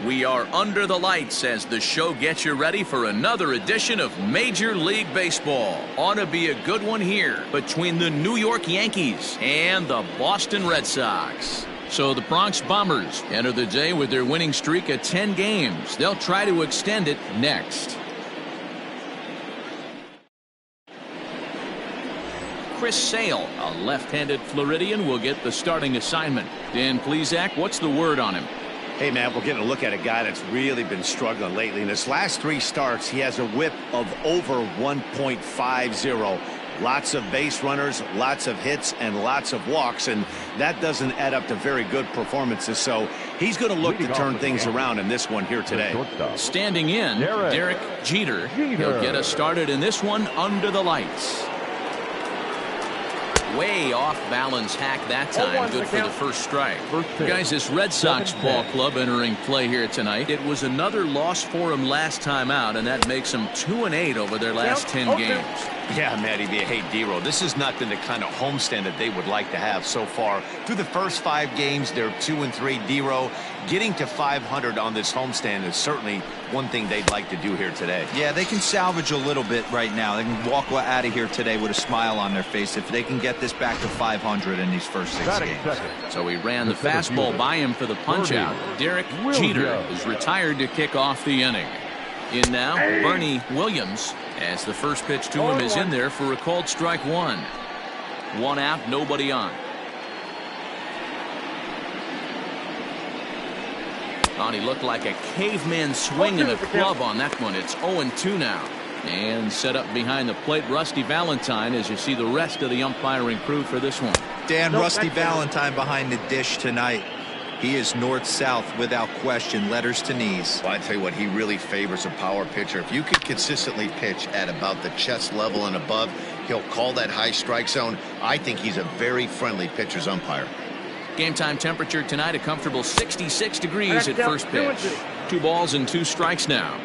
We are under the lights as the show gets you ready for another edition of Major League Baseball. Ought to be a good one here between the New York Yankees and the Boston Red Sox. So the Bronx Bombers enter the day with their winning streak at 10 games. They'll try to extend it next. Chris Sale, a left-handed Floridian, will get the starting assignment. Dan Plesac, what's the word on him? Hey, man, we're getting a look at a guy that's really been struggling lately. In his last 3 starts, he has a whip of over 1.50. Lots of base runners, lots of hits, and lots of walks, and that doesn't add up to very good performances. So he's going to look to turn things around in this one here today. Standing in, Derek Jeter. He'll get us started in this one under the lights. Way off balance hack that time. Good for the first strike. Guys, this Red Sox ball club entering play here tonight. It was another loss for him last time out, and that makes them 2-8 over their last 10 games. Yeah, Matty B. Hey, D-Roll, this has not been the kind of homestand that they would like to have so far. Through the first 5 games, they're 2-3. D-Roll, getting to 500 on this homestand is certainly one thing they'd like to do here today. Yeah, they can salvage a little bit right now. They can walk out of here today with a smile on their face if they can get this back to 500 in these first 6 games. So he ran the fastball by him for the punch-out. Derek Jeter is retired to kick off the inning. In now, Bernie Williams, as the first pitch to him is in there for a called strike 1. 1 out, nobody on. Oh, he looked like a caveman swinging the club on that one. It's 0-2 now. And set up behind the plate, Rusty Valentine, as you see the rest of the umpiring crew for this one. Dan, Rusty Valentine behind the dish tonight. He is north-south without question, letters to knees. Well, I tell you what, he really favors a power pitcher. If you can consistently pitch at about the chest level and above, he'll call that high strike zone. I think he's a very friendly pitcher's umpire. Game time temperature tonight, a comfortable 66 degrees at first pitch. 2 balls and 2 strikes now.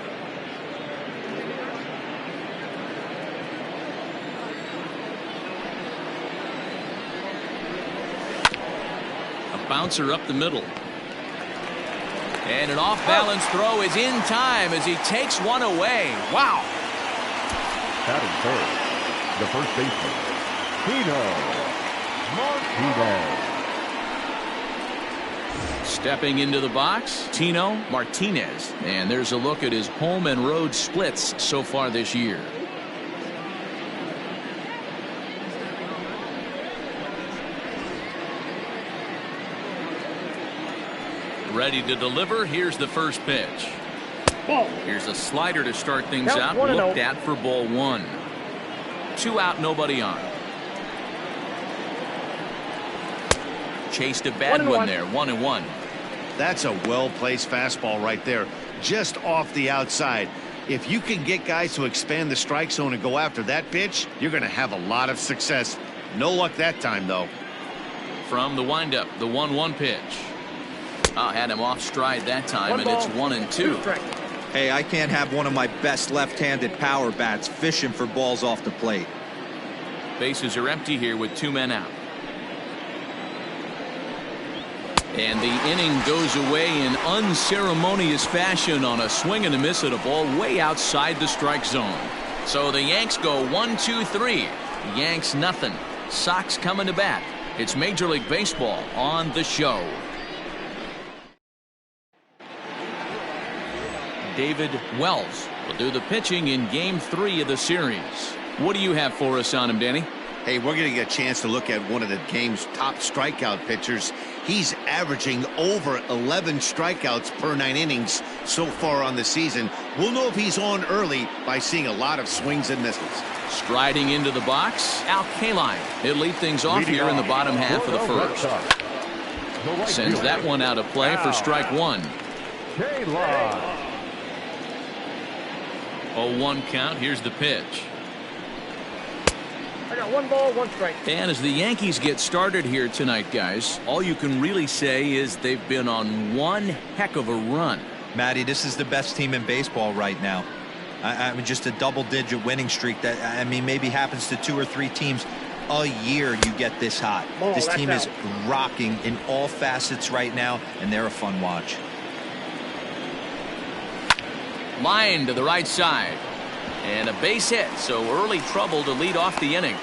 Bouncer up the middle. And an off-balance throw is in time as he takes one away. Wow. Batting third, the first baseman, Tino Martinez. Stepping into the box, Tino Martinez. And there's a look at his home and road splits so far this year. Ready to deliver. Here's the first pitch. Here's a slider to start things out. Looked at for ball 1. 2 out, nobody on. Chased a bad one there. 1-1. That's a well-placed fastball right there, just off the outside. If you can get guys to expand the strike zone and go after that pitch, you're going to have a lot of success. No luck that time, though. From the windup, the 1-1 pitch. Had him off stride that time, and it's 1-2. Hey, I can't have one of my best left-handed power bats fishing for balls off the plate. Bases are empty here with 2 men out. And the inning goes away in unceremonious fashion on a swing and a miss at a ball way outside the strike zone. So the Yanks go 1-2-3. Yanks nothing. Sox coming to bat. It's Major League Baseball on the show. David Wells will do the pitching in Game 3 of the series. What do you have for us on him, Danny? Hey, we're going to get a chance to look at one of the game's top strikeout pitchers. He's averaging over 11 strikeouts per 9 innings so far on the season. We'll know if he's on early by seeing a lot of swings and misses. Striding into the box, Al Kaline. He'll lead things off here in the bottom half of the first. Sends that one out of play for strike 1. 0-1 count. Here's the pitch. I got 1 ball, 1 strike. And as the Yankees get started here tonight, guys, all you can really say is they've been on one heck of a run. Matty, this is the best team in baseball right now. I mean, just a double-digit winning streak that, I mean, maybe happens to 2 or 3 teams a year. You get this hot. This team is rocking in all facets right now, and they're a fun watch. Line to the right side. And a base hit, so early trouble to lead off the inning.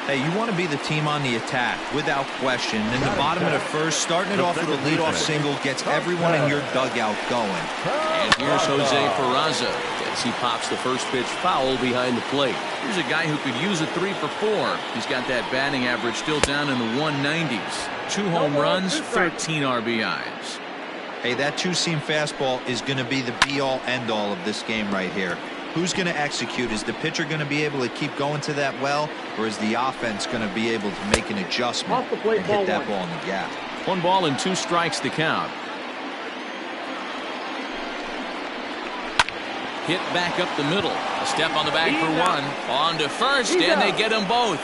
Hey, you want to be the team on the attack, without question. In the bottom of the first, starting it off with a leadoff single gets everyone in your dugout going. And here's Jose Peraza as he pops the first pitch foul behind the plate. Here's a guy who could use a 3 for 4. He's got that batting average still down in the 190s. 2 home runs, 13 RBIs. Hey, that two-seam fastball is going to be the be-all, end-all of this game right here. Who's going to execute? Is the pitcher going to be able to keep going to that well, or is the offense going to be able to make an adjustment and hit that ball in the gap? 1 ball and 2 strikes to count. Hit back up the middle. A step on the bag for 1. On to first, and they get them both.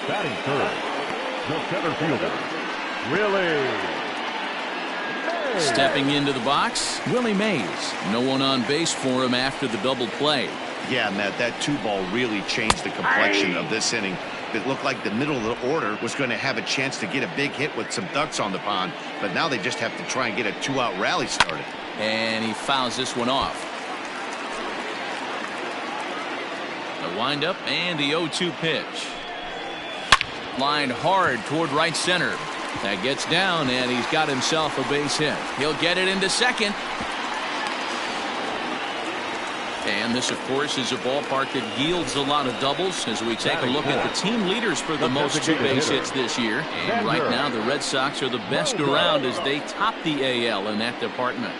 Batting third, the center fielder, Willie. Stepping into the box, Willie Mays. No one on base for him after the double play. Yeah, Matt, that 2-ball really changed the complexion of this inning. It looked like the middle of the order was going to have a chance to get a big hit with some ducks on the pond, but now they just have to try and get a 2-out rally started. And he fouls this one off. The windup and the 0-2 pitch. Lined hard toward right center. That gets down, and he's got himself a base hit. He'll get it into second. And this, of course, is a ballpark that yields a lot of doubles as we take a look at the team leaders for the most 2 base hits this year. And right now, the Red Sox are the best around as they top the AL in that department.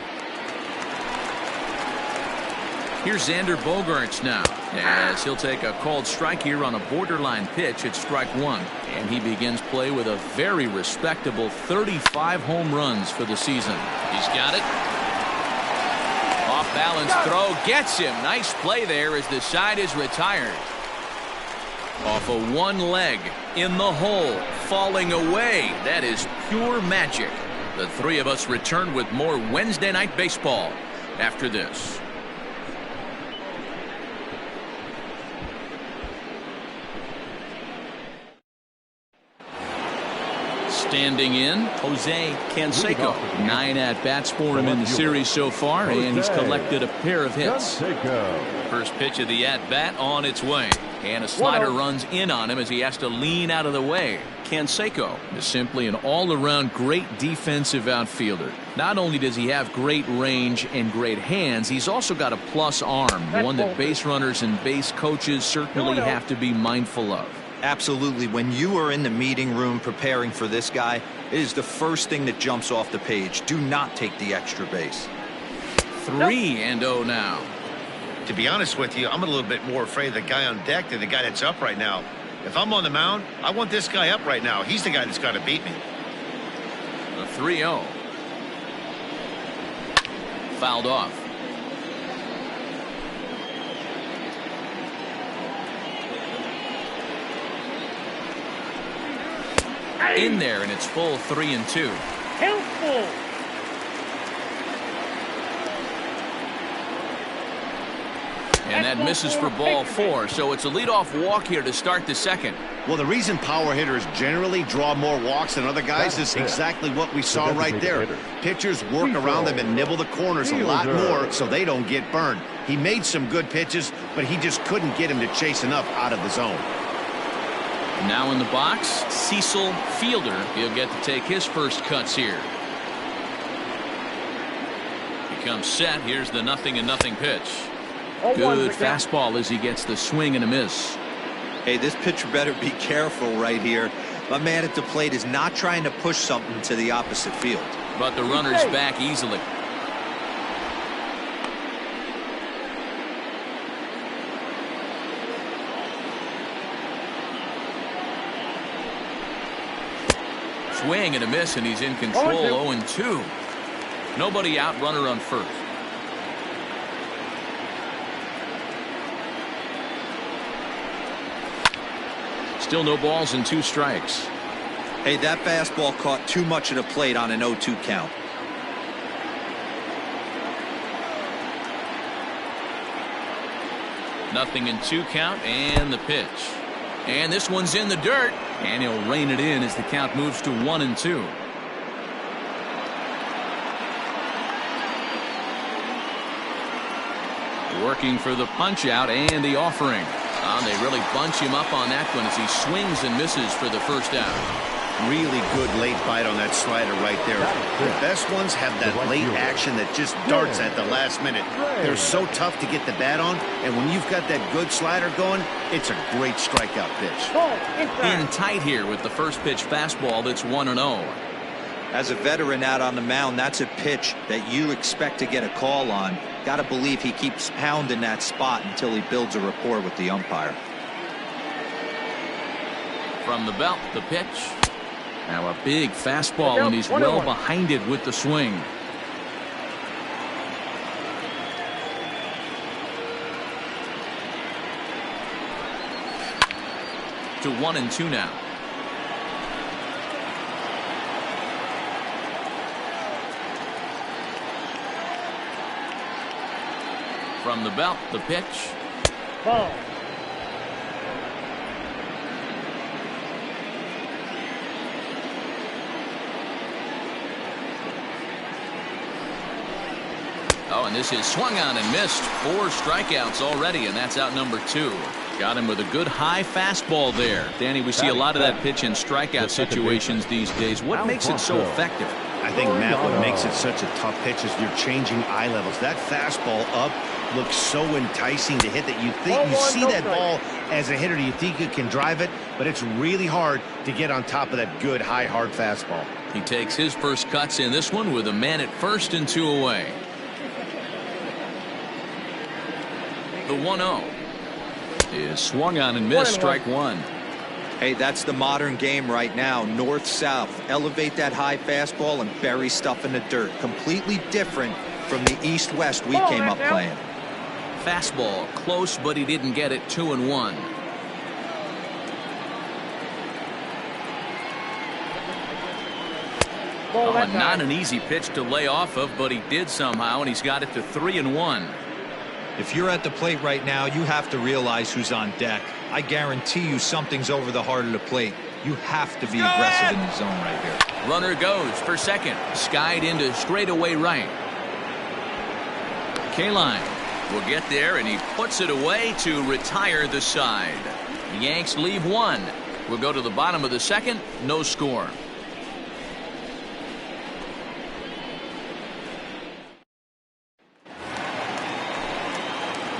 Here's Xander Bogaerts now, as he'll take a called strike here on a borderline pitch at strike 1. And he begins play with a very respectable 35 home runs for the season. He's got it. Off balance throw gets him. Nice play there as the side is retired. Off of one leg in the hole, falling away. That is pure magic. The 3 of us return with more Wednesday Night Baseball after this. Standing in, Jose Canseco. 9 at-bats for him in the series so far, and he's collected a pair of hits. First pitch of the at-bat on its way. And a slider runs in on him as he has to lean out of the way. Canseco is simply an all-around great defensive outfielder. Not only does he have great range and great hands, he's also got a plus arm, one that base runners and base coaches certainly have to be mindful of. Absolutely. When you are in the meeting room preparing for this guy, it is the first thing that jumps off the page. Do not take the extra base. 3-0 now. To be honest with you, I'm a little bit more afraid of the guy on deck than the guy that's up right now. If I'm on the mound, I want this guy up right now. He's the guy that's got to beat me. The 3-0. Fouled off. In there, and it's full 3-2. Helpful. And that misses for ball 4, so it's a leadoff walk here to start the second. Well, the reason power hitters generally draw more walks than other guys is exactly what we saw right there. Pitchers work around them and nibble the corners a lot more so they don't get burned. He made some good pitches, but he just couldn't get him to chase enough out of the zone. Now in the box, Cecil Fielder. He'll get to take his first cuts here. Becomes set. Here's the 0-0 pitch. Good fastball as he gets the swing and a miss. Hey, this pitcher better be careful right here. My man at the plate is not trying to push something to the opposite field. But the runner's back easily. Swing and a miss, and he's in control. 0-2. Nobody out, runner on first. Still no balls and 2 strikes. Hey, that fastball caught too much of the plate on an 0-2 count. Nothing in 2 count, and the pitch. And this one's in the dirt, and he'll rein it in as the count moves to 1-2. Working for the punch out and the offering. They really bunch him up on that one as he swings and misses for the first out. Really good late bite on that slider right there. The best ones have that late action that just darts at the last minute. They're so tough to get the bat on, and when you've got that good slider going, it's a great strikeout pitch. In tight here with the first pitch fastball that's 1-0. As a veteran out on the mound, that's a pitch that you expect to get a call on. Got to believe he keeps pounding that spot until he builds a rapport with the umpire. From the belt, the pitch. Now a big fastball, and he's well behind it with the swing. To 1-2 now. From the belt, the pitch. Ball. Oh, and this is swung on and missed. 4 strikeouts already, and that's out number 2. Got him with a good high fastball there. Danny, we see a lot of that pitch in strikeout situations these days. What makes it so effective? I think, Matt, what makes it such a tough pitch is you're changing eye levels. That fastball up looks so enticing to hit that you think you see that ball as a hitter, you think you can drive it, but it's really hard to get on top of that good high hard fastball. He takes his first cuts in this one with a man at first and 2 away. The 1-0 is swung on and missed. Strike 1. Hey, that's the modern game right now. North south, elevate that high fastball and bury stuff in the dirt. Completely different from the east west we came up playing. Fastball close, but he didn't get it. 2-1. Not an easy pitch to lay off of, but he did somehow, and he's got it to 3-1. If you're at the plate right now, you have to realize who's on deck. I guarantee you something's over the heart of the plate. You have to be aggressive in the zone right here. Runner goes for second. Skied into straightaway right. Kaline will get there, and he puts it away to retire the side. The Yanks leave 1. We'll go to the bottom of the second. No score.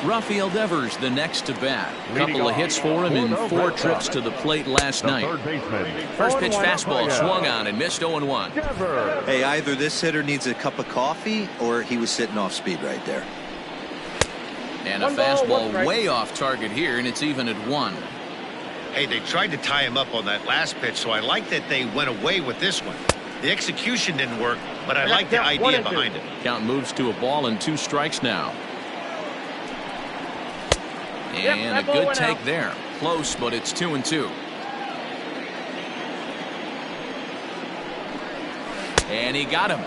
Rafael Devers the next to bat. A couple of hits for him in 4 trips to the plate last night. First pitch fastball swung on and missed. 0-1. Hey, either this hitter needs a cup of coffee or he was sitting off speed right there. And a fastball way off target here, and it's even at 1. Hey, they tried to tie him up on that last pitch, so I like that they went away with this one. The execution didn't work, but I like the idea behind it. Count moves to a ball and 2 strikes now. And a good take there. Close, but it's 2-2. And he got him.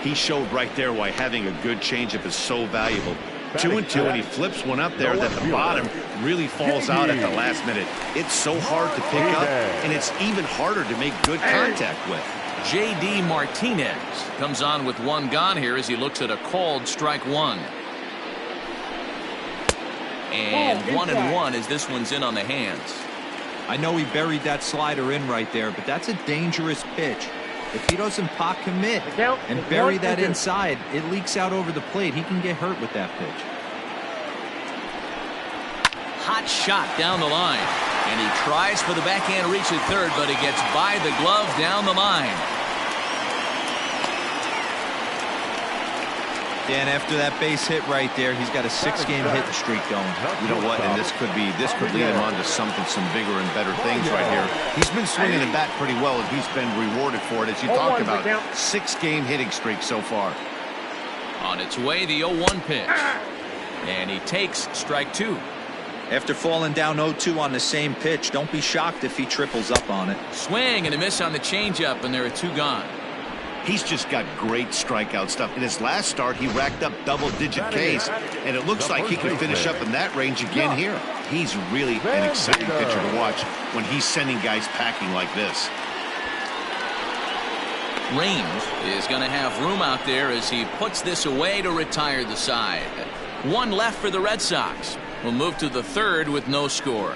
He showed right there why having a good changeup is so valuable. 2-2, and he flips one up there that the bottom really falls out at the last minute. It's so hard to pick up, and it's even harder to make good contact with. J.D. Martinez comes on with 1 gone here as he looks at a called strike 1. And 1-1 as this one's in on the hands. I know he buried that slider in right there, but that's a dangerous pitch. If he doesn't pot commit and bury that inside, it leaks out over the plate. He can get hurt with that pitch. Hot shot down the line, and he tries for the backhand reach at third, but he gets by the glove down the line. Dan, after that base hit right there, he's got a 6-game hit streak going. You know what? And this could lead him on to something, some bigger and better things right here. He's been swinging the bat pretty well, and he's been rewarded for it, as you talked about. 6-game hitting streak so far. On its way, the 0-1 pitch, and he takes strike 2. After falling down 0-2 on the same pitch, don't be shocked if he triples up on it. Swing and a miss on the changeup, and there are 2 gone. He's just got great strikeout stuff. In his last start, he racked up double-digit Ks, and it looks like he can finish up in that range again here. He's really an exciting pitcher to watch when he's sending guys packing like this. Range is going to have room out there as he puts this away to retire the side. One left for the Red Sox. We'll move to the third with no score.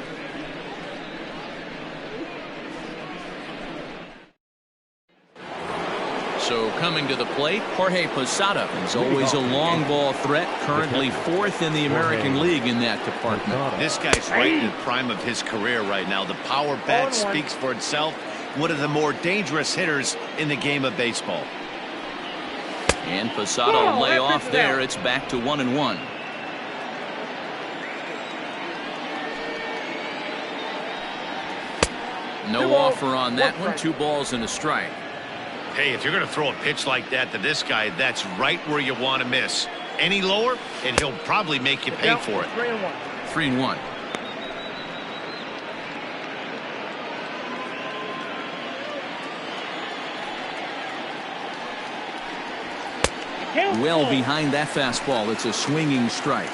So coming to the plate, Jorge Posada is always a long ball threat, currently fourth in the American League in that department. This guy's right in the prime of his career right now. The power bat speaks for itself. One of the more dangerous hitters in the game of baseball. And Posada will lay off there. It's back to 1-1. No offer on that one. 2 balls and a strike. Hey, if you're going to throw a pitch like that to this guy, that's right where you want to miss. Any lower, and he'll probably make you pay for it. 3-1. Well behind that fastball. It's a swinging strike.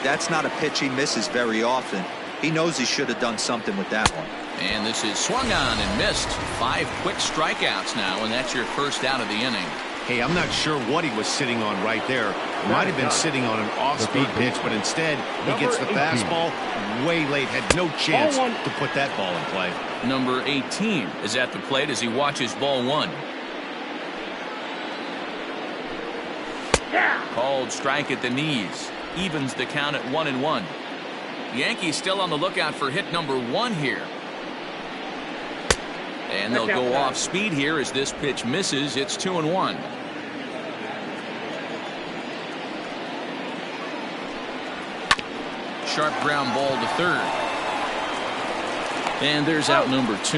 That's not a pitch he misses very often. He knows he should have done something with that one. And this is swung on and missed. 5 quick strikeouts now, and that's your first out of the inning. Hey, I'm not sure what he was sitting on right there. Might have been sitting on an off-speed pitch, but instead he gets the fastball way late. Had no chance to put that ball in play. Number 18 is at the plate as he watches ball 1. Called strike at the knees. Evens the count at 1-1. Yankees still on the lookout for hit number 1 here. And they'll go off speed here as this pitch misses. It's 2-1. Sharp ground ball to third. And there's out number 2.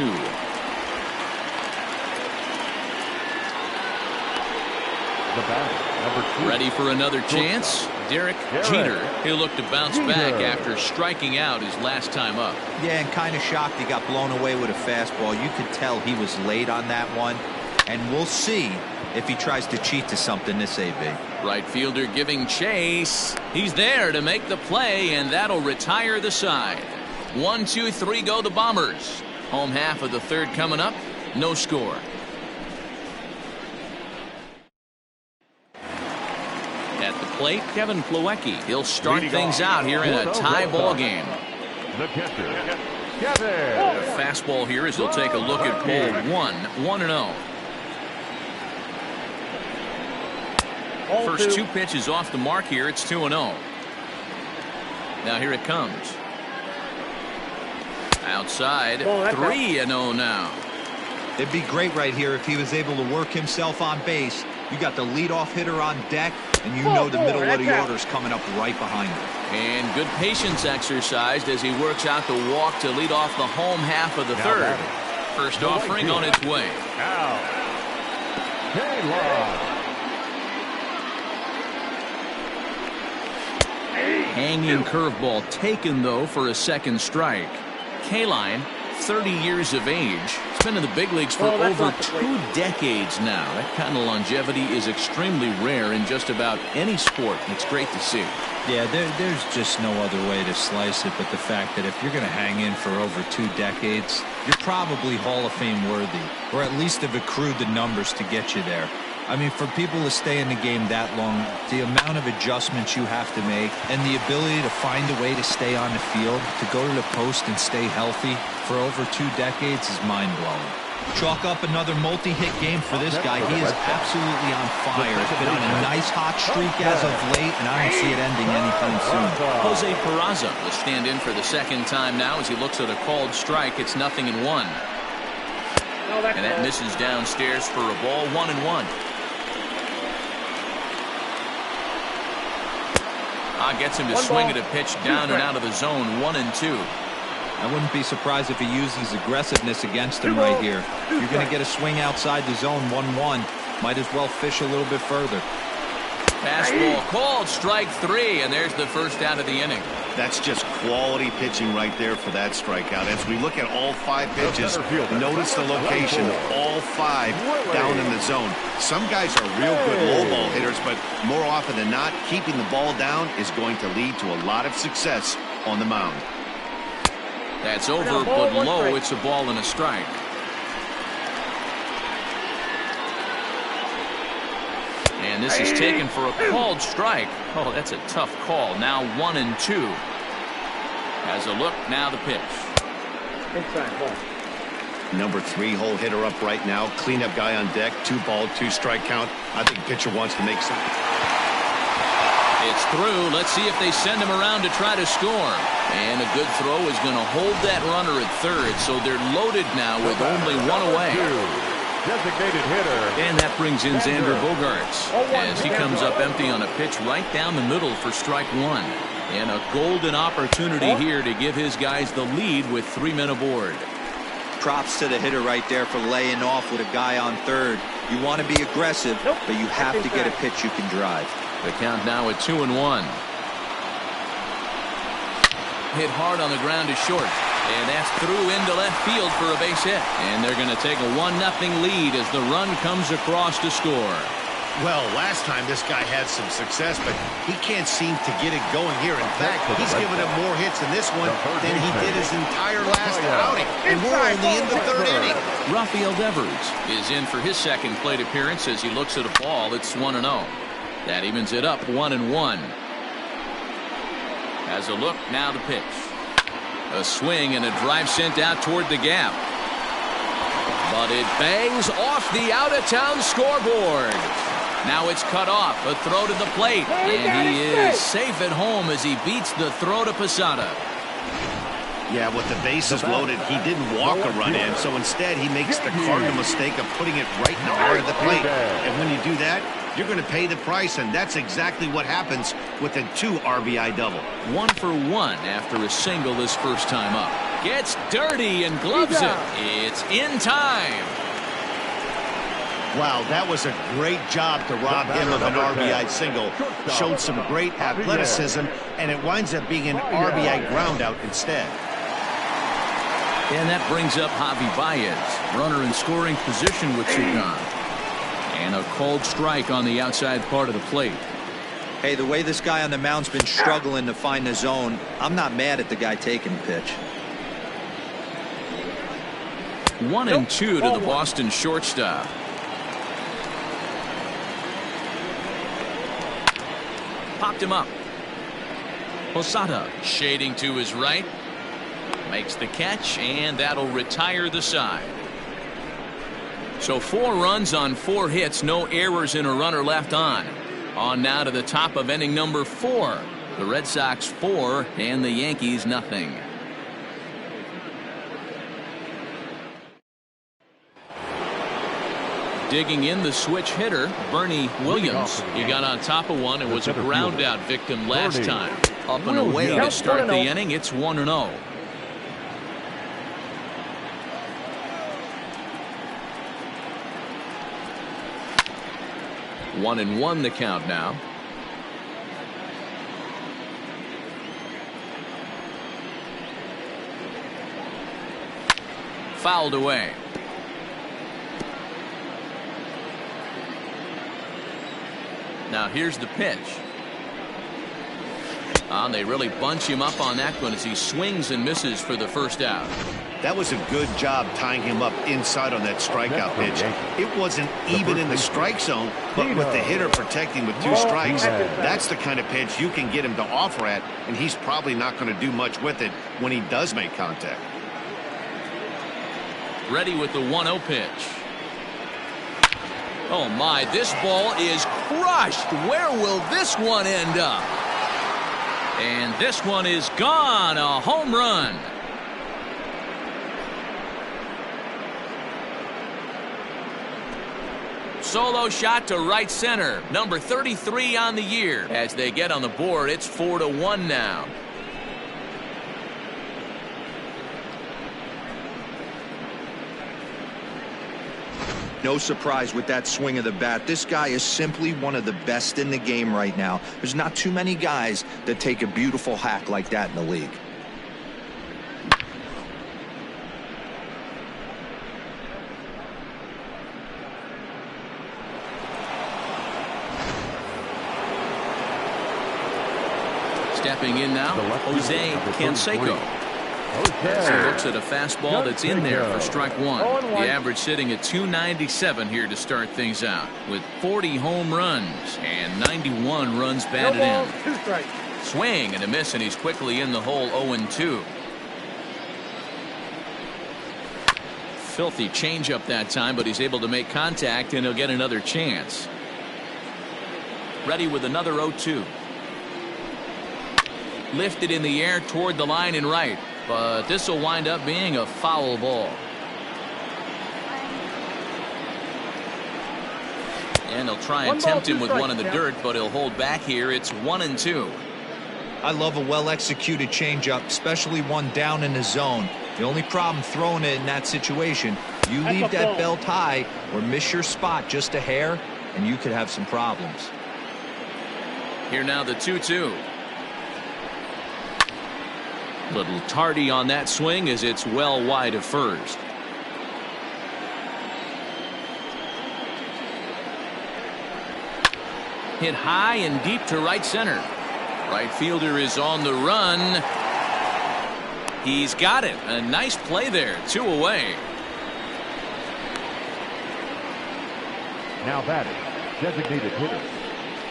The batter, number 2. Ready for another chance? Derek Jeter. He'll look to bounce back after striking out his last time up. Yeah, and kind of shocked he got blown away with a fastball. You could tell he was late on that one. And we'll see if he tries to cheat to something this AB. Right fielder giving chase. He's there to make the play, and that'll retire the side. 1, 2, 3 go the Bombers. Home half of the third coming up. No score. At the plate, Kevin Plawecki. He'll start things out here in a tie ball game. The catcher, A Kevin. fastball here as he'll take a look at ball 1. 1-0. First 2 pitches off the mark here. It's 2-0. Now here it comes. Outside. 3-0 now. It'd be great right here if he was able to work himself on base. You got the leadoff hitter on deck, and you know the middle of the order's coming up right behind him. And good patience exercised as he works out the walk to lead off the home half of the third. First offering on its way. Out. K-Line. Hanging curveball taken, though, for a second strike. K-Line, 30 years of age. He's been in the big leagues for over 2 decades now. That kind of longevity is extremely rare in just about any sport. It's great to see. Yeah, there's just no other way to slice it but the fact that if you're going to hang in for over 2 decades, you're probably Hall of Fame worthy, or at least have accrued the numbers to get you there. I mean, for people to stay in the game that long, the amount of adjustments you have to make and the ability to find a way to stay on the field, to go to the post and stay healthy for over 2 decades is mind-blowing. Chalk up another multi-hit game for this guy. He is absolutely on fire. He's been on a nice hot streak as of late, and I don't see it ending anytime soon. Jose Peraza will stand in for the second time now as he looks at a called strike. It's 0-1. And that misses downstairs for a ball. 1-1. Gets him to swing at a pitch down and out of the zone. 1-2. I wouldn't be surprised if he uses aggressiveness against him right here. You're going to get a swing outside the zone. 1-1. Might as well fish a little bit further. Fastball called, strike 3, and there's the first out of the inning. That's just quality pitching right there for that strikeout. As we look at all 5 pitches, notice the location of all 5 down in the zone. Some guys are real good low ball hitters, but more often than not, keeping the ball down is going to lead to a lot of success on the mound. That's over, but low. It's a ball and a strike. And this is taken for a called strike. Oh, that's a tough call. Now 1-2. Has a look, now the pitch. Number 3 hole hitter up right now. Cleanup guy on deck. 2-ball, 2-strike count. I think pitcher wants to make some. It's through. Let's see if they send him around to try to score. And a good throw is going to hold that runner at third. So they're loaded now with only one away. Designated hitter. And that brings in Xander Bogaerts as he comes up empty on a pitch right down the middle for strike 1. And a golden opportunity here to give his guys the lead with 3 men aboard. Props to the hitter right there for laying off with a guy on third. You want to be aggressive, but you have to get a pitch you can drive. The count now at 2-1. Hit hard on the ground to short. And that's through into left field for a base hit. And they're going to take a 1-0 lead as the run comes across to score. Well, last time this guy had some success, but he can't seem to get it going here. In fact, he's given him more hits in this one than he did his entire last outing. And we're only in the 3rd inning. Rafael Devers is in for his second plate appearance as he looks at a ball. It's 1-0. That evens it up 1-1. Has a look, now the pitch. A swing and a drive sent out toward the gap. But it bangs off the out-of-town scoreboard. Now it's cut off. A throw to the plate. And he is safe at home as he beats the throw to Posada. Yeah, with the bases loaded, he didn't walk a run in. So instead, he makes the cardinal mistake of putting it right in the heart of the plate. And when you do that, you're going to pay the price, and that's exactly what happens with a 2 RBI double. 1 for 1 after a single this first time up. Gets dirty and gloves it. It's in time. Wow, that was a great job to rob him of an RBI single. Showed some great athleticism, and it winds up being an RBI groundout instead. And that brings up Javi Baez, runner in scoring position with 2 gone. And a called strike on the outside part of the plate. Hey, the way this guy on the mound's been struggling to find the zone, I'm not mad at the guy taking the pitch. 1-2 to the Boston shortstop. Popped him up. Posada shading to his right. Makes the catch, and that'll retire the side. So 4 runs on 4 hits, no errors and a runner left on. On now to the top of inning number 4. The Red Sox 4 and the Yankees nothing. Digging in the switch hitter, Bernie Williams. He got on top of one and was a ground out victim last time. Up and away to start the inning. It's 1-0. One and one the count now. Fouled away. Now here's the pitch. They really bunch him up on that one as he swings and misses for the first out. That was a good job tying him up inside on that strikeout pitch. It wasn't even in the strike zone, but with the hitter protecting with 2 strikes, that's the kind of pitch you can get him to offer at, and he's probably not going to do much with it when he does make contact. Ready with the 1-0 pitch. Oh my, this ball is crushed. Where will this one end up? And this one is gone. A home run. Solo shot to right center. Number 33 on the year. As they get on the board, it's 4-1 now. No surprise with that swing of the bat. This guy is simply one of the best in the game right now. There's not too many guys that take a beautiful hack like that in the league. Stepping in now, Jose Canseco. As he looks at a fastball that's in there for strike one. The average sitting at 297 here to start things out, with 40 home runs and 91 runs batted in. Swing and a miss, and he's quickly in the hole. 0-2. Filthy changeup that time, but he's able to make contact, and he'll get another chance. Ready with another 0-2. Lifted in the air toward the line and right, but this will wind up being a foul ball. And they'll try and tempt him with one in the dirt, but he'll hold back here. It's 1-2. I love a well-executed changeup, especially one down in the zone. The only problem throwing it in that situation, you leave that belt high or miss your spot just a hair, and you could have some problems. Here now the 2-2. Little tardy on that swing as it's well wide of first. Hit high and deep to right center. Right fielder is on the run. He's got it. A nice play there. 2 away. Now batting, designated hitter,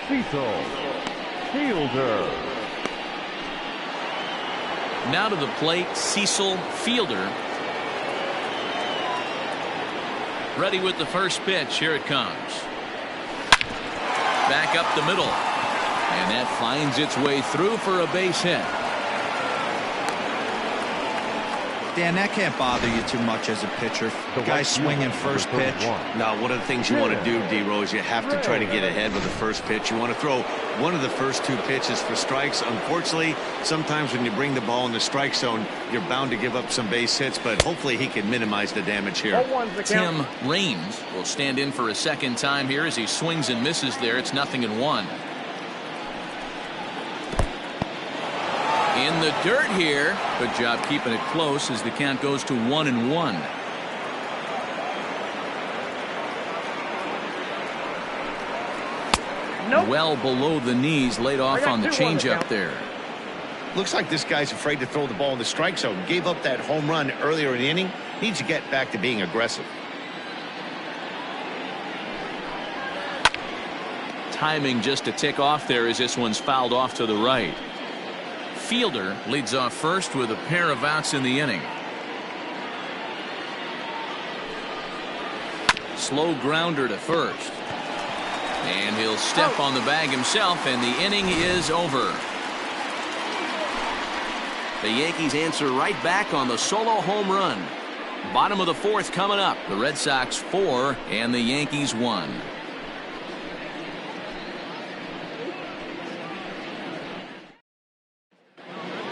Cecil Fielder. Now to the plate, Cecil Fielder. Ready with the first pitch. Here it comes. Back up the middle. And that finds its way through for a base hit. Dan, that can't bother you too much as a pitcher. The guy swinging first pitch. Now, one of the things you want to do, D-Rose, you have to try to get ahead with the first pitch. You want to throw one of the first 2 pitches for strikes. Unfortunately, sometimes when you bring the ball in the strike zone, you're bound to give up some base hits, but hopefully he can minimize the damage here. Tim Raines will stand in for a second time here as he swings and misses there. It's 0-1. In the dirt here. Good job keeping it close as the count goes to 1-1. Well below the knees, laid off on the changeup there. Looks like this guy's afraid to throw the ball in the strike zone. Gave up that home run earlier in the inning. Needs to get back to being aggressive. Timing just a tick off there as this one's fouled off to the right. Fielder leads off first with a pair of outs in the inning. Slow grounder to first. And he'll step on the bag himself, and the inning is over. The Yankees answer right back on the solo home run. Bottom of the 4th coming up. The Red Sox 4 and the Yankees 1.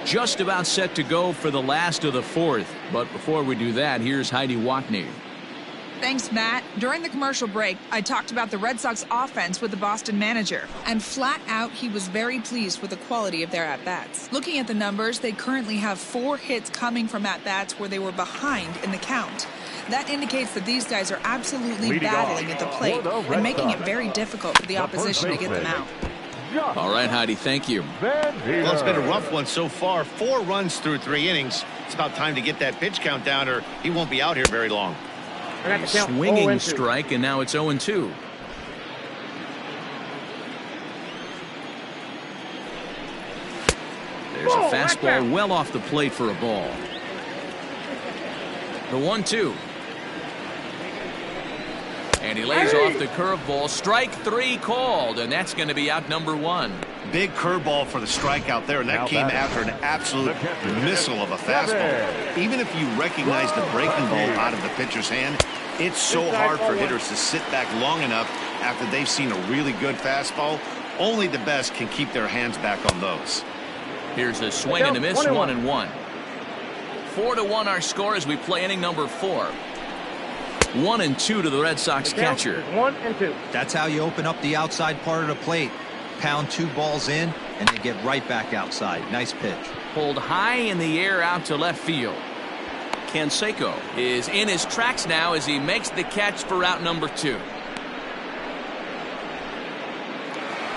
Just about set to go for the last of the 4th. But before we do that, here's Heidi Watney. Thanks, Matt. During the commercial break, I talked about the Red Sox offense with the Boston manager. And flat out, he was very pleased with the quality of their at-bats. Looking at the numbers, they currently have 4 hits coming from at-bats where they were behind in the count. That indicates that these guys are absolutely battling at the plate and making it very difficult for the opposition to get them out. All right, Heidi, thank you. Well, it's been a rough one so far. 4 runs through 3 innings. It's about time to get that pitch count down, or he won't be out here very long. Swinging strike, and now it's 0-2. There's a fastball well off the plate for a ball. The 1-2. And he lays off the curveball. Strike 3 called, and that's going to be out number 1. Big curveball for the strikeout there, and that came after an absolute missile of a fastball. Even if you recognize the breaking ball out of the pitcher's hand, it's so hard for hitters to sit back long enough after they've seen a really good fastball. Only the best can keep their hands back on those. Here's the swing and a miss, 1-1. 4-1 our score as we play inning number 4. 1-2 to the Red Sox catcher. 1-2. That's how you open up the outside part of the plate. Pound 2 balls in, and they get right back outside. Nice pitch. Pulled high in the air out to left field. Canseco is in his tracks now as he makes the catch for out number 2.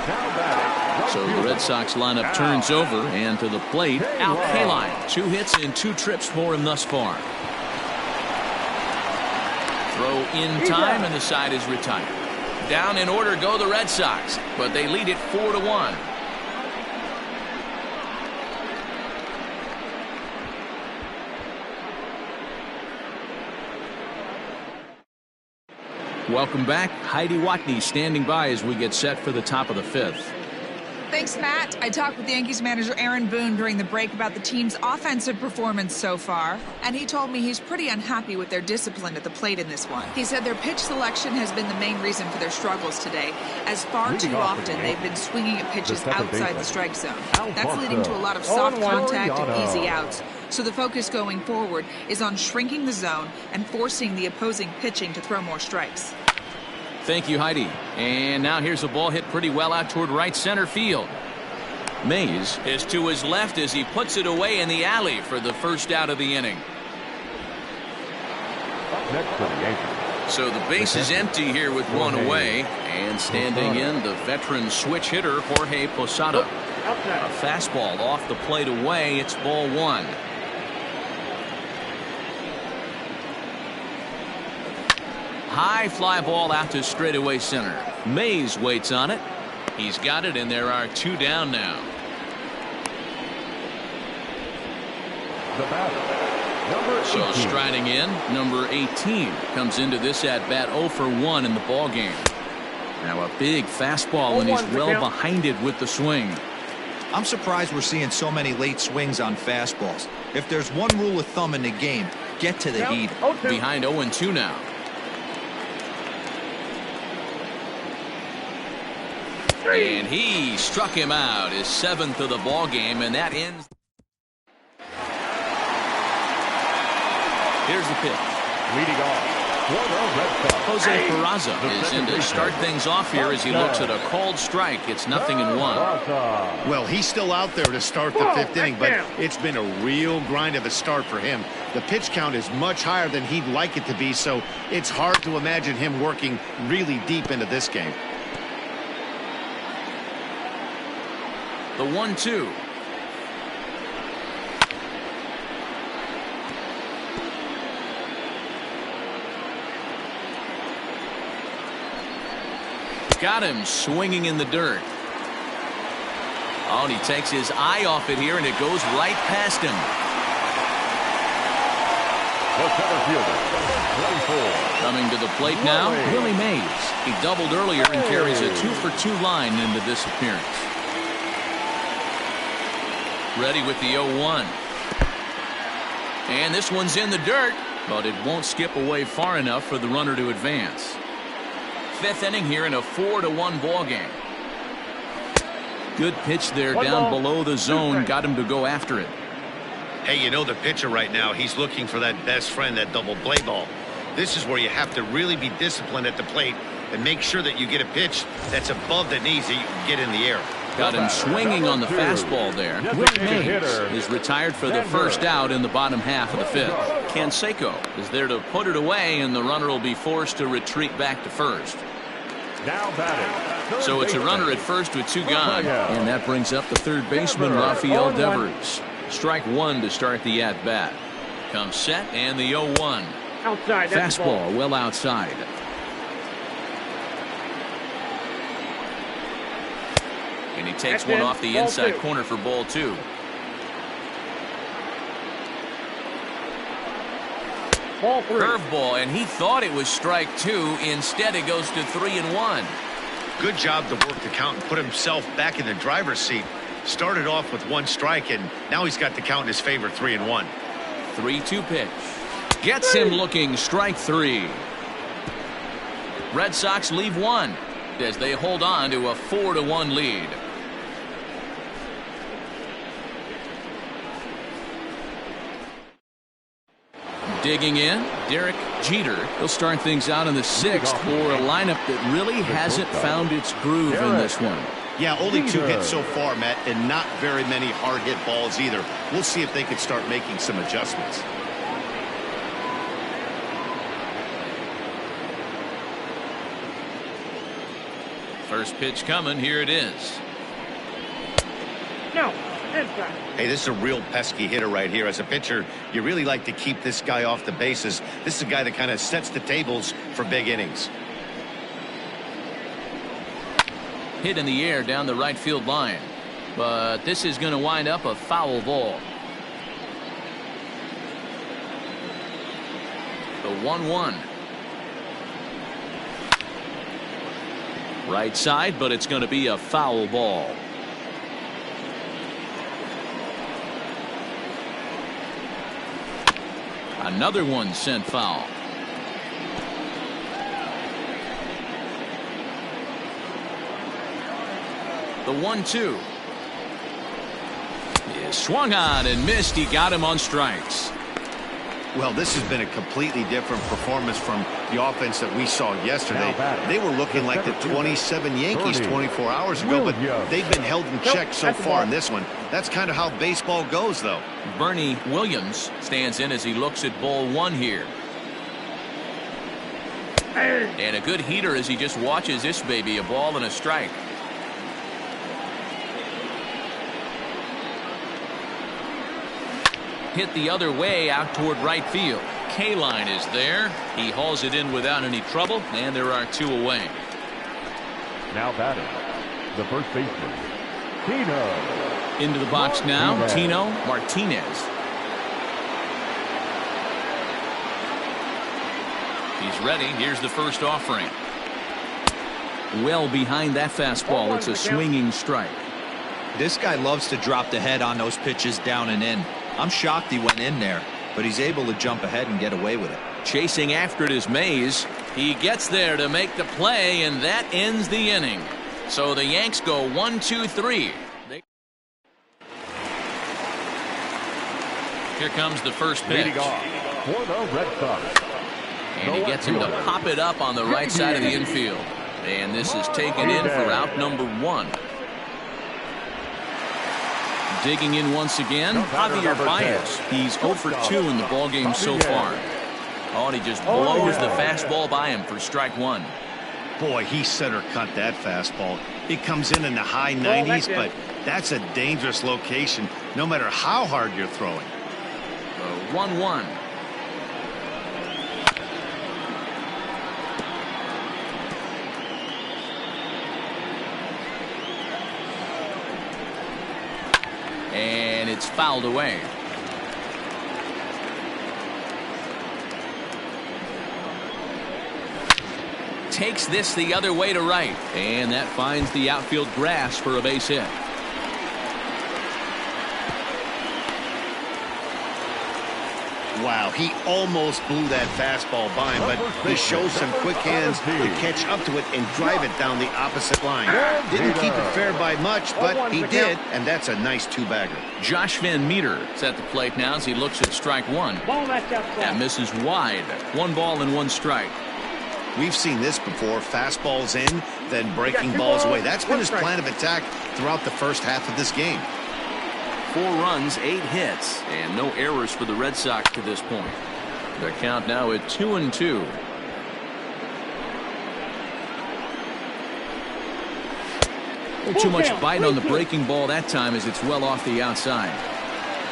Now batting, So the Red Sox lineup turns over, and to the plate, Al Kaline. 2 hits and 2 trips for him thus far. Throw in time, and the side is retired. Down in order go the Red Sox, but they lead it 4-1. Welcome back. Heidi Watney standing by as we get set for the top of the 5th. Thanks, Matt. I talked with the Yankees manager Aaron Boone during the break about the team's offensive performance so far, and he told me he's pretty unhappy with their discipline at the plate in this one. He said their pitch selection has been the main reason for their struggles today, as far too often they've been swinging at pitches outside the strike zone. That's leading to a lot of soft contact and easy outs. So the focus going forward is on shrinking the zone and forcing the opposing pitching to throw more strikes. Thank you, Heidi. And now here's a ball hit pretty well out toward right center field. Mays is to his left as he puts it away in the alley for the first out of the inning. Next for the Yankees. So the base is empty here with 1 away. And standing in, the veteran switch hitter, Jorge Posada. A fastball off the plate away. It's ball 1. High fly ball out to straightaway center. Mays waits on it. He's got it, and there are 2 down now. The batter, number 18. So striding in, number 18 comes into this at bat 0 for 1 in the ball game. Now a big fastball, and he's well behind it with the swing. I'm surprised we're seeing so many late swings on fastballs. If there's one rule of thumb in the game, get to the heat. Behind 0-2 now. And he struck him out, his 7th of the ball game, and that ends. Here's the pitch. Leading off for the Red Sox, Jose Peraza is in to start things off here as he looks at a called strike. It's 0-1. Well, he's still out there to start the 5th inning, but it's been a real grind of a start for him. The pitch count is much higher than he'd like it to be, so it's hard to imagine him working really deep into this game. The 1-2. Got him swinging in the dirt. Oh, and he takes his eye off it here, and it goes right past him. The center fielder, 24. Coming to the plate now, Willie Mays. He doubled earlier and carries a 2-for-2 line into this appearance. Ready with the 0-1. And this one's in the dirt, but it won't skip away far enough for the runner to advance. 5th inning here in a 4-1 ball game. Good pitch there down below the zone. Got him to go after it. Hey, you know the pitcher right now, he's looking for that best friend, that double play ball. This is where you have to really be disciplined at the plate and make sure that you get a pitch that's above the knees that you can get in the air. Got him swinging on the fastball there. Willie Mays is retired for the first out in the bottom half of the 5th. Canseco is there to put it away, and the runner will be forced to retreat back to first. Now batting. So it's a runner at first with 2 gone, and that brings up the 3rd baseman, Rafael Devers. Strike 1 to start the at-bat. Comes set, and the 0-1. Outside. Fastball well outside. And he takes one off the inside corner for ball 2. Ball 3. Curveball, and he thought it was strike 2. Instead, it goes to 3-1. Good job to work the count and put himself back in the driver's seat. Started off with 1 strike, and now he's got the count in his favor, 3-1. 3-2 pitch. Gets him looking, strike 3. Red Sox leave 1 as they hold on to a 4-1 lead. Digging in, Derek Jeter. He'll start things out in the 6th for a lineup that really hasn't found its groove in this one. Yeah, only 2 hits so far, Matt, and not very many hard hit balls either. We'll see if they can start making some adjustments. First pitch coming, here it is. No, inside. Hey, this is a real pesky hitter right here. As a pitcher, you really like to keep this guy off the bases. This is a guy that kind of sets the tables for big innings. Hit in the air down the right field line. But this is going to wind up a foul ball. The 1-1. Right side, but it's going to be a foul ball. Another one sent foul. The 1-2. He swung on and missed. He got him on strikes. Well, this has been a completely different performance from the offense that we saw yesterday. They were looking like the 27 Yankees 24 hours ago, but they've been held in check so far in this one. That's kind of how baseball goes, though. Bernie Williams stands in as he looks at ball one here. And a good heater as he just watches this baby, a ball and a strike. Hit the other way out toward right field. K-line is there. He hauls it in without any trouble, and there are two away. Now batting, the first baseman, Tino. Into the box now, Tino Martinez. He's ready. Here's the first offering. Well behind that fastball. It's a swinging strike. This guy loves to drop the head on those pitches down and in. I'm shocked he went in there, but he's able to jump ahead and get away with it. Chasing after it is Mays. He gets there to make the play, and that ends the inning. So the Yanks go 1-2-3. Here comes the first pitch. Leading off for the Red Sox. And he gets him to pop it up on the right side of the infield. And this is taken in for out number one. Digging in once again, Javier Baez. He's 0 for 2 in the ballgame so far. Oh, and he just blows the fastball by him for strike one. Boy, he center cut that fastball. It comes in the high 90s, but that's a dangerous location no matter how hard you're throwing. 1-1. And it's fouled away. Takes this the other way to right, and that finds the outfield grass for a base hit. Wow, he almost blew that fastball by him, but he shows some quick hands to catch up to it and drive it down the opposite line. Didn't keep it fair by much, but he did, and that's a nice two-bagger. Josh Van Meter is at the plate now as he looks at strike one. That misses wide. 1 ball and 1 strike. We've seen this before. Fastballs in, then breaking balls away. That's been his plan of attack throughout the first half of this game. 4 runs, 8 hits, and no errors for the Red Sox to this point. Their count now at 2-2. Too much bite on the breaking ball that time as it's well off the outside.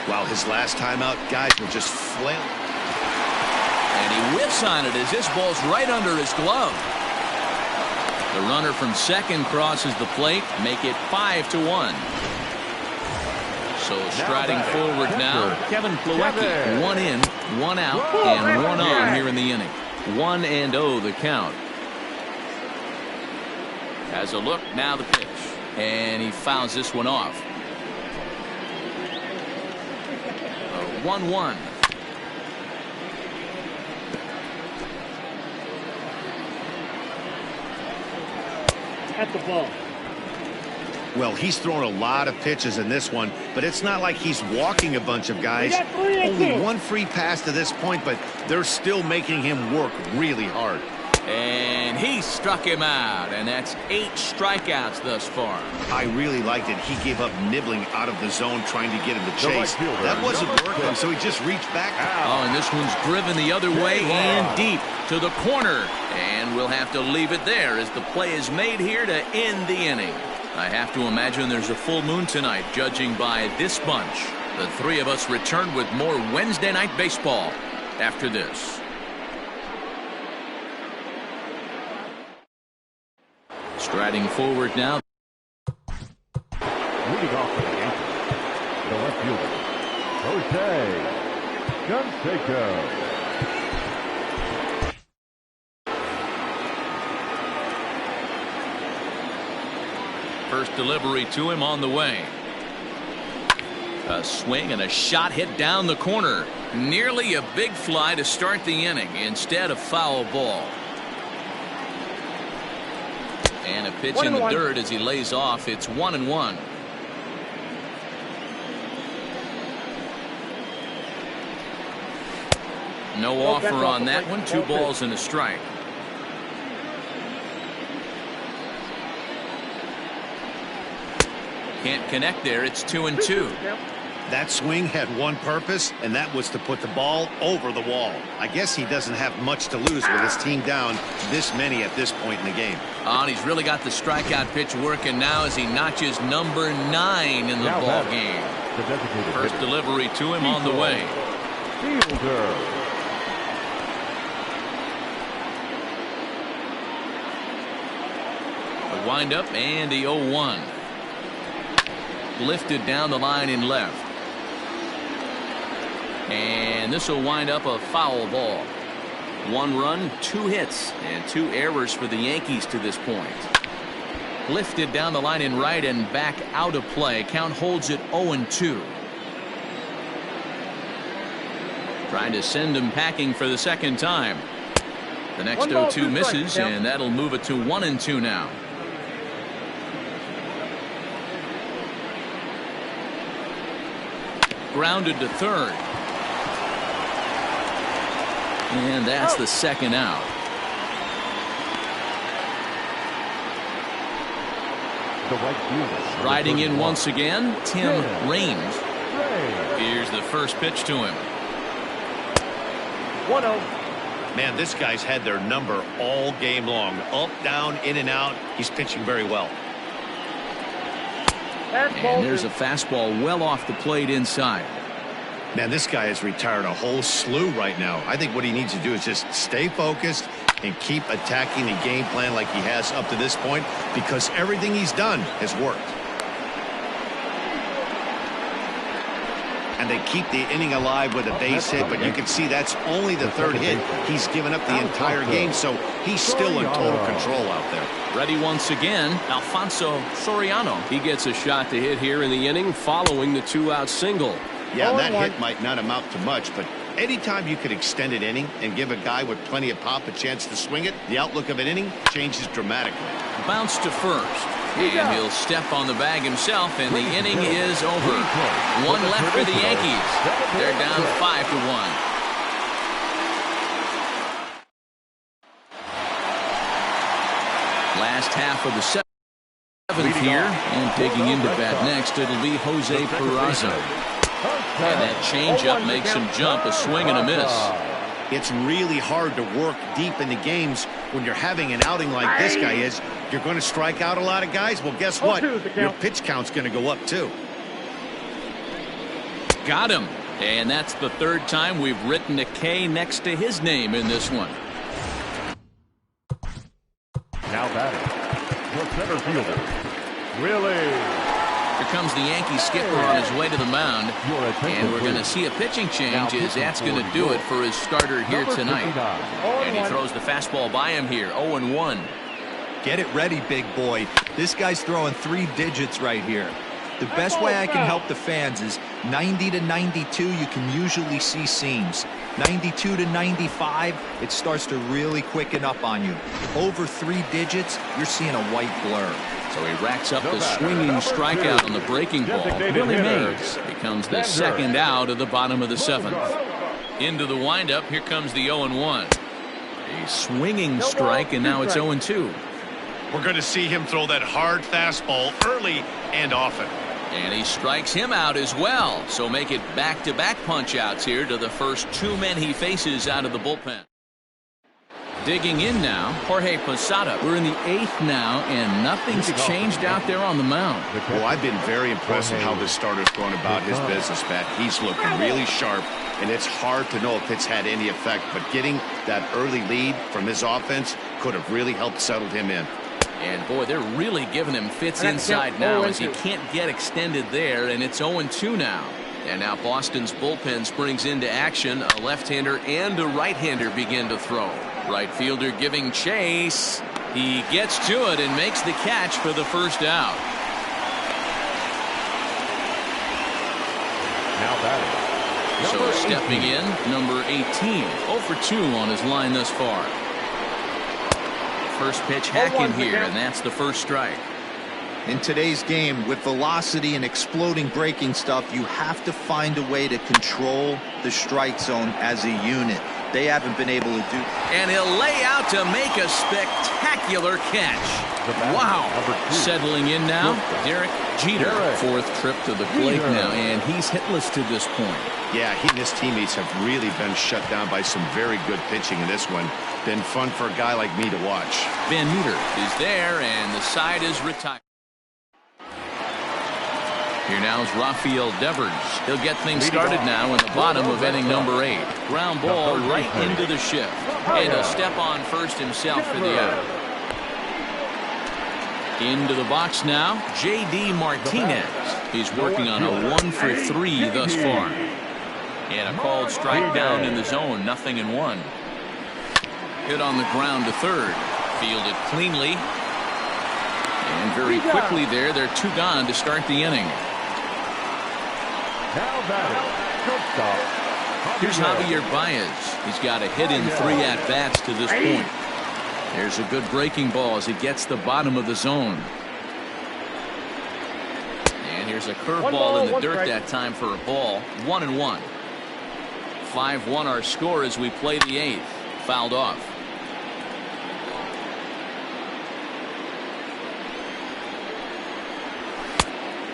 Wow, his last time out, guys were just flailing. And he whiffs on it as this ball's right under his glove. The runner from second crosses the plate, make it 5-1. So striding forward now, Kevin Plawecki. 1 in, 1 out, and 1 on here in the inning. 1-0 the count. Has a look, now the pitch. And he fouls this one off. 1-1. At the ball. Well, he's thrown a lot of pitches in this one, but it's not like he's walking a bunch of guys. Only 1 free pass to this point, but they're still making him work really hard. And he struck him out, and that's 8 strikeouts thus far. I really liked it. He gave up nibbling out of the zone trying to get him to chase. That wasn't working, so he just reached back. Oh, and this one's driven the other way and deep to the corner. And we'll have to leave it there as the play is made here to end the inning. I have to imagine there's a full moon tonight, judging by this bunch. The three of us return with more Wednesday night baseball after this. Striding forward now. Leading off for the Yankees, the left fielder, Jose Canseco. First delivery to him on the way. A swing and a shot hit down the corner. Nearly a big fly to start the inning. Instead, a foul ball. And a pitch in the dirt as he lays off. It's 1-1. No offer on that one. 2 balls and a strike. Can't connect there. It's 2-2. That swing had one purpose, and that was to put the ball over the wall. I guess he doesn't have much to lose with his team down this many at this point in the game. Oh, and he's really got the strikeout pitch working now as he notches number 9 in the ball game. First delivery to him on the way. Fielder. A windup and the 0-1. Lifted down the line in left. And this will wind up a foul ball. 1 run, 2 hits, and 2 errors for the Yankees to this point. Lifted down the line in right and back out of play. Count holds it 0-2. Trying to send him packing for the second time. The next 0-2 misses, and that'll move it to 1-2 now. Grounded to third. And that's the second out. The right fielder. Riding in once again, Tim Raines. Here's the first pitch to him. 1-0. Man, this guy's had their number all game long. Up, down, in and out. He's pitching very well. And there's a fastball well off the plate inside. Man, this guy has retired a whole slew right now. I think what he needs to do is just stay focused and keep attacking the game plan like he has up to this point, because everything he's done has worked. And they keep the inning alive with a base hit, but you can see that's only the 3rd hit. He's given up the entire game, so he's still in total control out there. Ready once again, Alfonso Soriano. He gets a shot to hit here in the inning following the 2-out single. Yeah, and that hit might not amount to much, but anytime you could extend an inning and give a guy with plenty of pop a chance to swing it, the outlook of an inning changes dramatically. Bounce to first. And he'll step on the bag himself, and the inning is over. 1 left for the Yankees. They're down 5-1. Last half of the 7th here, and taking into bat next, it'll be Jose Peraza. And that changeup makes him jump, a swing and a miss. It's really hard to work deep into games when you're having an outing like this guy is. You're going to strike out a lot of guys. Well, guess what? Your pitch count's going to go up too. Got him. And that's the 3rd time we've written a K next to his name in this one. Now batting, the center fielder, Willie. Here comes the Yankee skipper on his way to the mound. And we're going to see a pitching change as that's going to do it for his starter here tonight. And he throws the fastball by him here, 0-1. Get it ready, big boy. This guy's throwing 3 digits right here. The best way I can help the fans is 90 to 92, you can usually see seams. 92 to 95, it starts to really quicken up on you. Over 3 digits, you're seeing a white blur. So he racks up the swinging strikeout on the breaking ball. Willie Mays becomes the 2nd out of the bottom of the 7th. Into the windup, here comes the 0-1. A swinging strike, and now it's 0-2. We're going to see him throw that hard fastball early and often. And he strikes him out as well. So make it back-to-back punch-outs here to the first 2 men he faces out of the bullpen. Digging in now, Jorge Posada. We're in the 8th now, and nothing's changed out there on the mound. Well, I've been very impressed with how this starter's going about his business, Matt. He's looking really sharp, and it's hard to know if it's had any effect, but getting that early lead from his offense could have really helped settle him in. And boy, they're really giving him fits inside now as he can't get extended there, and it's 0-2 now. And now Boston's bullpen springs into action. A left-hander and a right-hander begin to throw. Right fielder giving chase. He gets to it and makes the catch for the first out. Now batting. So stepping in, number 18. 0 for 2 on his line thus far. First pitch hacking here, and that's the first strike. In today's game, with velocity and exploding breaking stuff, you have to find a way to control the strike zone as a unit. They haven't been able to do. And he'll lay out to make a spectacular catch. Wow. Settling in now, Derek Jeter. 4th trip to the plate now, and he's hitless to this point. Yeah, he and his teammates have really been shut down by some very good pitching in this one. Been fun for a guy like me to watch. Van Meter is there, and the side is retired. Here now is Rafael Devers. He'll get things started now in the bottom of inning number 8. Ground ball right into the shift. And he'll step on first himself for the out. Into the box now, J.D. Martinez. He's working on a 1 for 3 thus far. And a called strike down in the zone, 0-1. Hit on the ground to third. Fielded cleanly. And very quickly there, they're 2 gone to start the inning. Now batting. Shortstop. Here's Javier Baez. He's got a hit in 3 at-bats to this point. There's a good breaking ball as he gets the bottom of the zone. And here's a curveball in the dirt that time for a ball. 1-1. 5-1 our score as we play the 8th. Fouled off.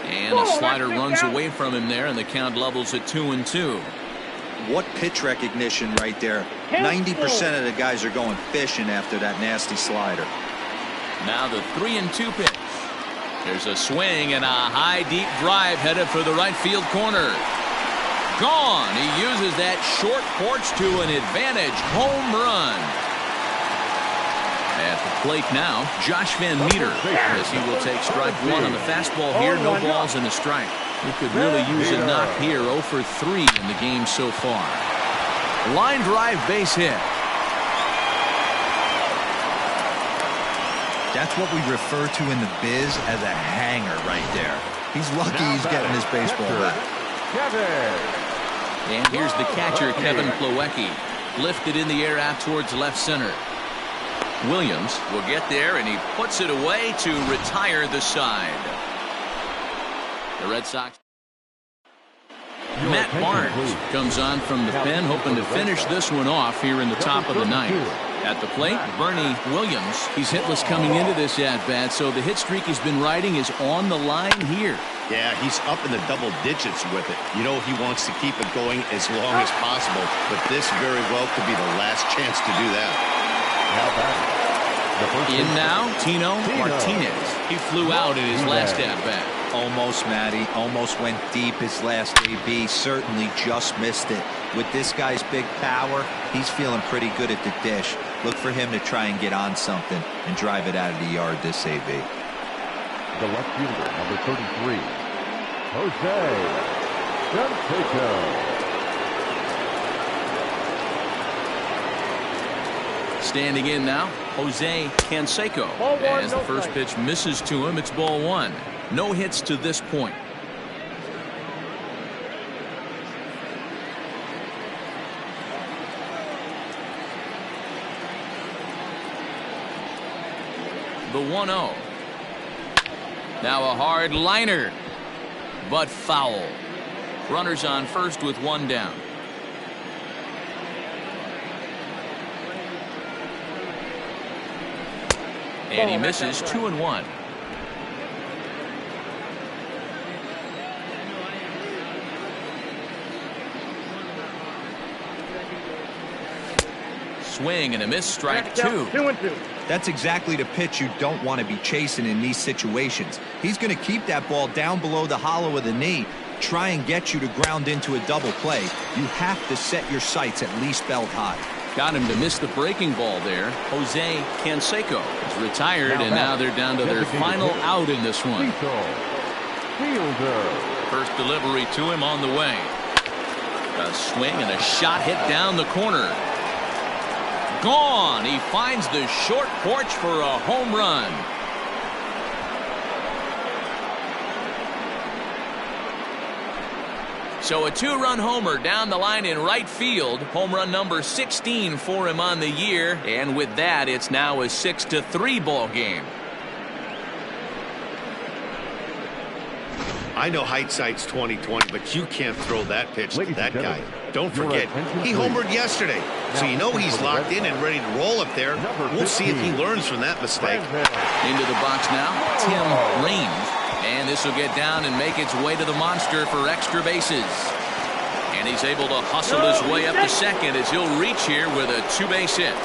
And a slider runs away from him there, and the count levels at 2-2. What pitch recognition right there. 90% of the guys are going fishing after that nasty slider. Now the 3-2 pitch. There's a swing and a high deep drive headed for the right field corner. Gone. He uses that short porch to an advantage home run. At the plate now, Josh Van Meter, as he will take strike 1 on the fastball here. No balls and a strike. He could really use a knock here. 0 for 3 in the game so far. Line drive base hit. That's what we refer to in the biz as a hanger right there. He's lucky he's getting his baseball back. And here's the catcher, Kevin Plawecki. Lifted in the air out towards left center. Williams will get there, and he puts it away to retire the side. The Red Sox. Matt Barnes comes on from the pen, hoping to finish this one off here in the top of the 9th. At the plate, Bernie Williams. He's hitless coming into this at-bat, so the hit streak he's been riding is on the line here. Yeah, he's up in the double digits with it. You know, he wants to keep it going as long as possible, but this very well could be the last chance to do that. In now, Tino Martinez. He flew out in his last at-bat. Almost, Matty. Almost went deep his last AB. Certainly just missed it. With this guy's big power, he's feeling pretty good at the dish. Look for him to try and get on something and drive it out of the yard this AB. The left fielder, number 33, Jose Canseco. Standing in now, Jose Canseco. As the first pitch misses to him, it's ball 1. No hits to this point. The 1-0. Now a hard liner, but foul. Runners on first with 1 down. And he misses 2-1. Swing and a miss, strike 2. 2-2. That's exactly the pitch you don't want to be chasing in these situations. He's going to keep that ball down below the hollow of the knee, try and get you to ground into a double play. You have to set your sights at least belt high. Got him to miss the breaking ball there. Jose Canseco is retired, and now they're down to their final out in this one. First delivery to him on the way. A swing and a shot hit down the corner. Gone. He finds the short porch for a home run. So a 2-run homer down the line in right field. Home run number 16 for him on the year. And with that, it's now a 6-3 ball game. I know hindsight's 20/20, but you can't throw that pitch to that guy. Don't forget, he homered yesterday, so you know he's locked in and ready to roll up there. We'll see if he learns from that mistake. Into the box now, Tim Raines. And this will get down and make its way to the monster for extra bases. And he's able to hustle his way up to second as he'll reach here with a 2-base hit.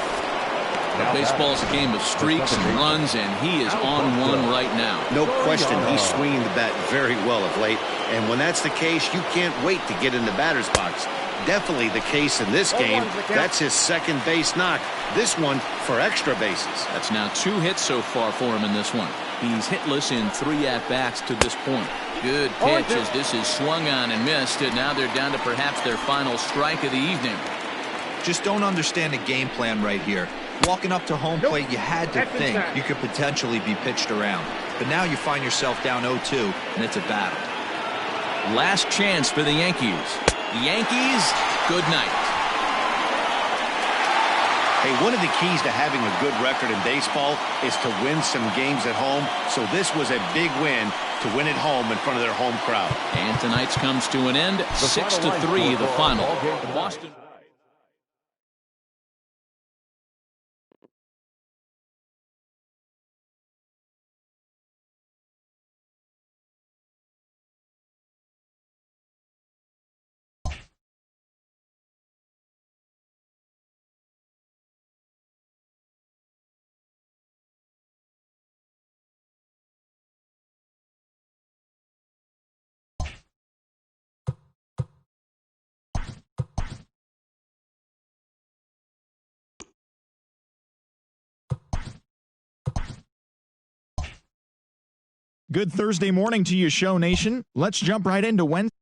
Baseball's a game of streaks and runs, and he is on one right now. No question, he's swinging the bat very well of late. And when that's the case, you can't wait to get in the batter's box. Definitely the case in this game. That's his second base knock. This one for extra bases. That's now 2 hits so far for him in this one. He's hitless in 3 at-bats to this point. Good pitch as this is swung on and missed, and now they're down to perhaps their final strike of the evening. Just don't understand the game plan right here. Walking up to home plate, you had to think you could potentially be pitched around. But now you find yourself down 0-2, and it's a battle. Last chance for the Yankees. Yankees, good night. Hey, one of the keys to having a good record in baseball is to win some games at home. So this was a big win to win at home in front of their home crowd. And tonight's comes to an end, 6-3 the final. Boston. Good Thursday morning to you, Show Nation. Let's jump right into Wednesday.